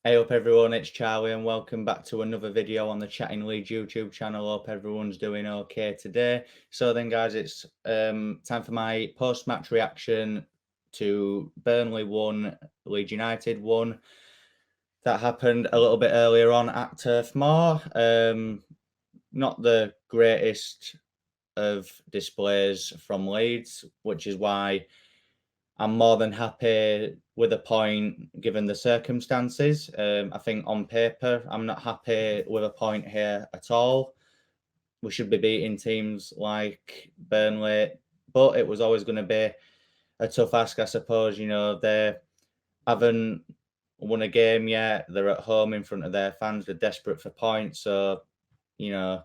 Hey up everyone, it's Charlie and welcome back to another video on the Chatting Leeds YouTube channel. Hope everyone's doing okay today. So then guys, it's time for my post-match reaction to Burnley 1, Leeds United 1. That happened a little bit earlier on at Turf Moor. Not the greatest of displays from Leeds, which is why I'm more than happy with a point given the circumstances. I think on paper, I'm not happy with a point here at all. We should be beating teams like Burnley, but it was always going to be a tough ask, I suppose. You know, they haven't won a game yet. They're at home in front of their fans. They're desperate for points. So, you know,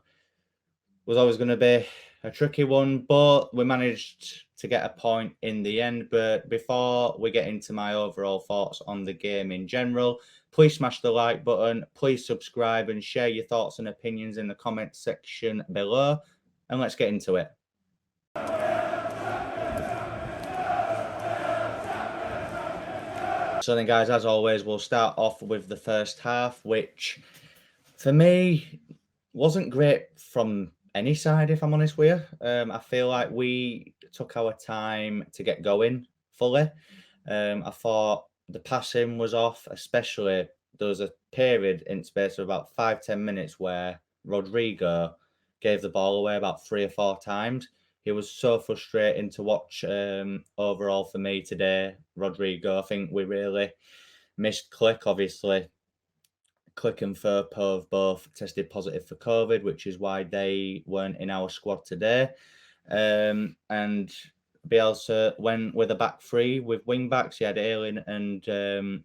was always going to be a tricky one, but we managed to get a point in the end. But before we get into my overall thoughts on the game in general, please smash the like button, please subscribe and share your thoughts and opinions in the comment section below, and let's get into it. So then guys, as always, we'll start off with the first half, which for me wasn't great from any side, if I'm honest with you. I feel like we took our time to get going fully. I thought the passing was off, especially there was a period in space of about 5-10 minutes where Rodrigo gave the ball away about 3 or 4 times. It was so frustrating to watch overall for me today, Rodrigo. I think we really missed Click, obviously. Click and Firpo have both tested positive for COVID, which is why they weren't in our squad today. And Bielsa went with a back three with wing backs. He had Ayling and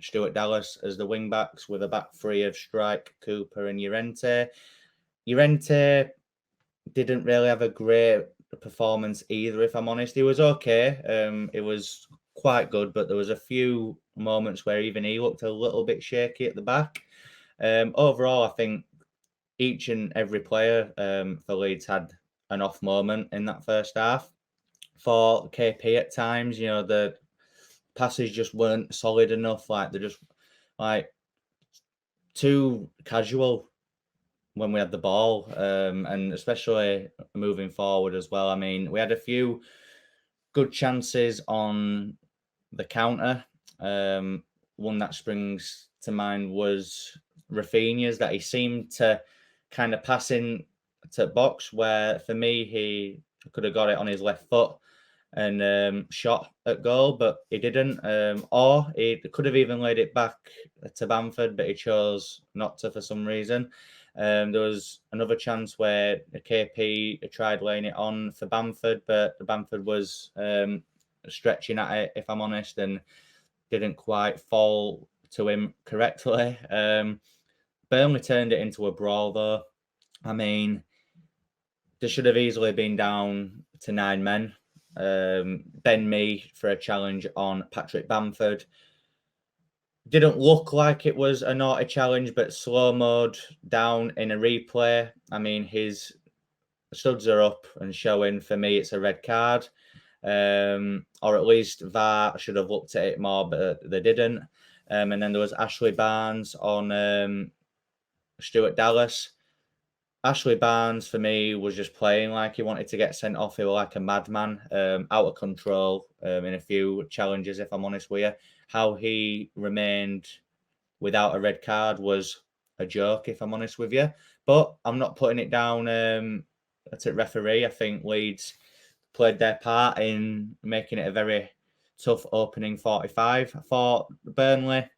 Stuart Dallas as the wing backs with a back three of Strike, Cooper, and Llorente. Llorente didn't really have a great performance either, if I'm honest. He was okay. It was quite good, but there was a few moments where even he looked a little bit shaky at the back. Overall, I think each and every player for Leeds had an off moment in that first half. For KP at times, you know, the passes just weren't solid enough. Like they're just like too casual when we had the ball, and especially moving forward as well. I mean, we had a few good chances on the counter. One that springs to mind was Rafinha's, that he seemed to kind of pass in to box, where for me he could have got it on his left foot and shot at goal, but he didn't. Or he could have even laid it back to Bamford, but he chose not to for some reason. There was another chance where the KP tried laying it on for Bamford, but Bamford was stretching at it, if I'm honest, and didn't quite fall to him correctly. Burnley turned it into a brawl, though. I mean, they should have easily been down to 9 men. Ben Mee for a challenge on Patrick Bamford. Didn't look like it was a naughty challenge, but slow mode down in a replay. I mean, his studs are up and showing. For me, it's a red card. Or at least VAR should have looked at it more, but they didn't. And then there was Ashley Barnes on Stuart Dallas. Ashley Barnes, for me, was just playing like he wanted to get sent off. He was like a madman, out of control in a few challenges, if I'm honest with you. How he remained without a red card was a joke, if I'm honest with you. But I'm not putting it down to referee. I think Leeds played their part in making it a very tough opening 45. I thought Burnley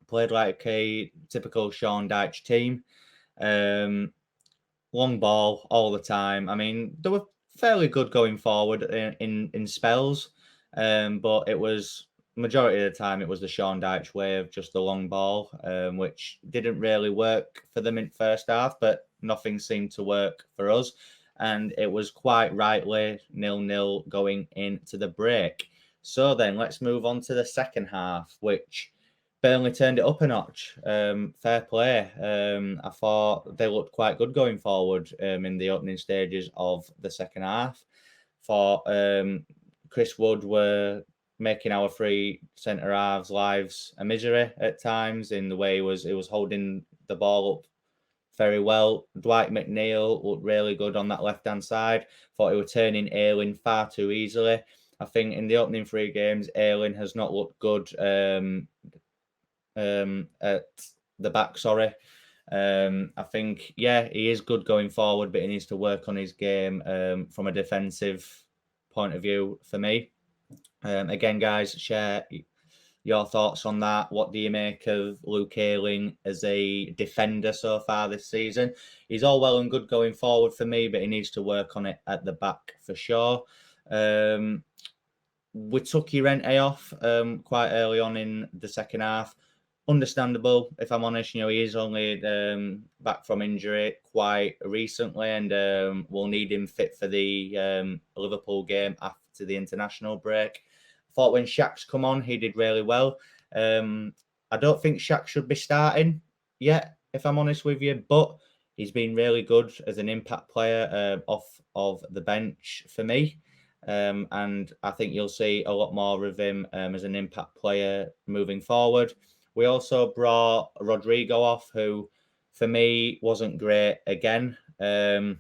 played like a typical Sean Dyche team. Long ball all the time. I mean, they were fairly good going forward in spells, but it was majority of the time it was the Sean Dyche way of just the long ball, which didn't really work for them in first half, but nothing seemed to work for us. And it was quite rightly 0-0 going into the break. So then let's move on to the second half, which Burnley turned it up a notch. Fair play. I thought they looked quite good going forward in the opening stages of the second half. For Chris Wood were making our three centre halves' lives a misery at times in the way he was holding the ball up very well. Dwight McNeil looked really good on that left hand side. Thought he was turning Ayling far too easily. I think in the opening three games, Ayling has not looked good at the back. Sorry. I think, yeah, he is good going forward, but he needs to work on his game from a defensive point of view for me. Again, guys, share your thoughts on that. What do you make of Luke Ayling as a defender so far this season? He's all well and good going forward for me, but he needs to work on it at the back for sure. We took Llorente off quite early on in the second half. Understandable, if I'm honest. He is only back from injury quite recently, and we'll need him fit for the Liverpool game after the international break. I thought when Shaq's come on, he did really well. I don't think Shaq should be starting yet, if I'm honest with you, but he's been really good as an impact player off of the bench for me. And I think you'll see a lot more of him as an impact player moving forward. We also brought Rodrigo off, who for me wasn't great again. A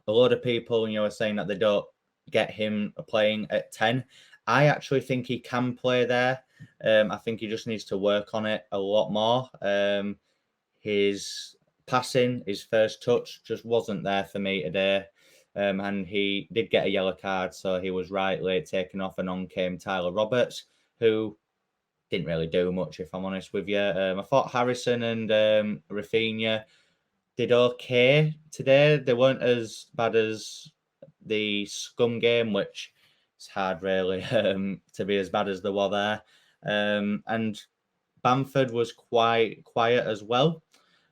lot of people, are saying that they don't get him playing at 10. I actually think he can play there. I think he just needs to work on it a lot more. His passing, his first touch just wasn't there for me today. And he did get a yellow card, so he was rightly taken off, and on came Tyler Roberts, who didn't really do much, if I'm honest with you. I thought Harrison and Rafinha did okay today. They weren't as bad as the Scum game, which is hard, really, to be as bad as they were there. And Bamford was quite quiet as well.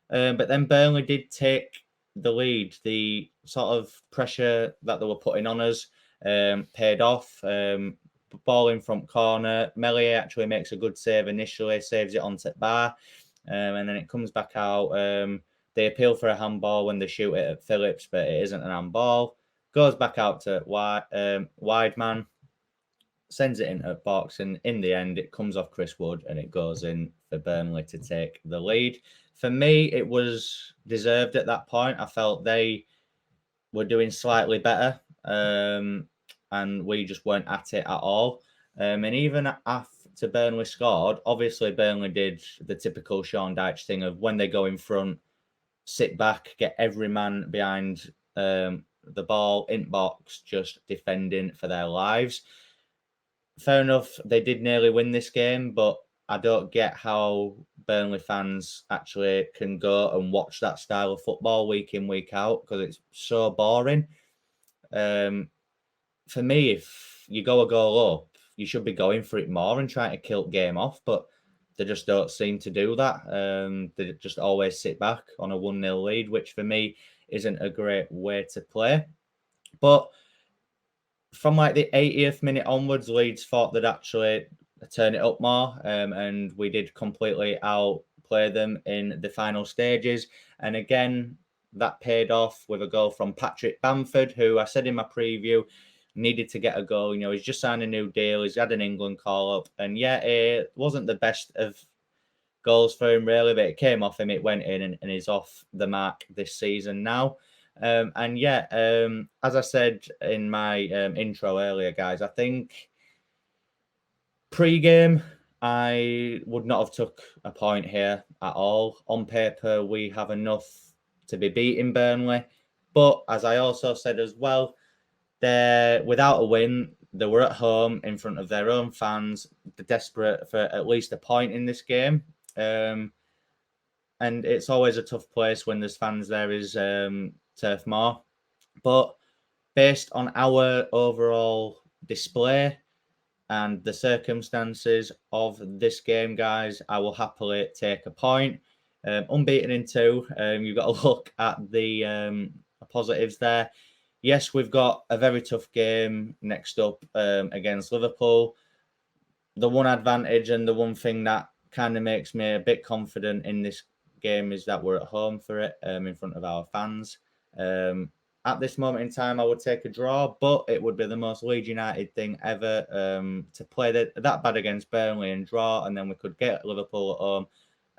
But then Burnley did take the lead. The sort of pressure that they were putting on us paid off. Ball in front corner. Meslier actually makes a good save initially, saves it onto the bar, and then it comes back out. They appeal for a handball when they shoot it at Phillips, but it isn't an handball. Goes back out to Wideman, sends it into the box, and in the end, it comes off Chris Wood and it goes in for Burnley to take the lead. For me, it was deserved at that point. I felt they were doing slightly better, and we just weren't at it at all. And even after Burnley scored, obviously Burnley did the typical Sean Dyche thing of when they go in front, sit back, get every man behind the ball in box, just defending for their lives. Fair enough, they did nearly win this game, but I don't get how Burnley fans actually can go and watch that style of football week in, week out, because it's so boring. For me, if you go a goal up, you should be going for it more and trying to kill the game off, but they just don't seem to do that. They just always sit back on a 1-0 lead, which for me isn't a great way to play. But from like the 80th minute onwards, Leeds thought they'd actually turn it up more, and we did completely outplay them in the final stages. And again, that paid off with a goal from Patrick Bamford, who I said in my preview needed to get a goal. He's just signed a new deal. He's had an England call up, and yeah, it wasn't the best of goals for him really, but it came off him. It went in, and he's off the mark this season now. And yeah, as I said in my intro earlier, guys, I think pre-game I would not have took a point here at all. On paper, we have enough to be beating Burnley, but as I also said as well, they're without a win. They were at home in front of their own fans. They're desperate for at least a point in this game. And it's always a tough place when there's fans there is Turf Moor. But based on our overall display and the circumstances of this game, guys, I will happily take a point. Unbeaten in 2. You've got to look at the positives there. Yes, we've got a very tough game next up against Liverpool. The one advantage and the one thing that kind of makes me a bit confident in this game is that we're at home for it in front of our fans. at this moment in time, I would take a draw, but it would be the most Leeds United thing ever to play that bad against Burnley and draw, and then we could get Liverpool at home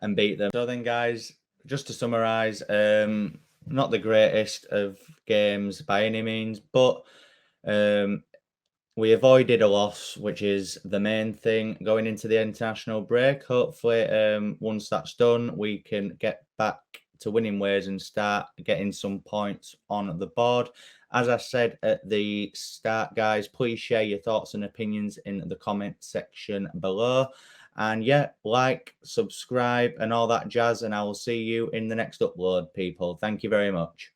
and beat them. So then, guys, just to summarise, not the greatest of games by any means, but we avoided a loss, which is the main thing going into the international break. Hopefully, once that's done, we can get back to winning ways and start getting some points on the board. As I said at the start, guys, please share your thoughts and opinions in the comment section below. And yeah, like, subscribe, and all that jazz. And I will see you in the next upload, people. Thank you very much.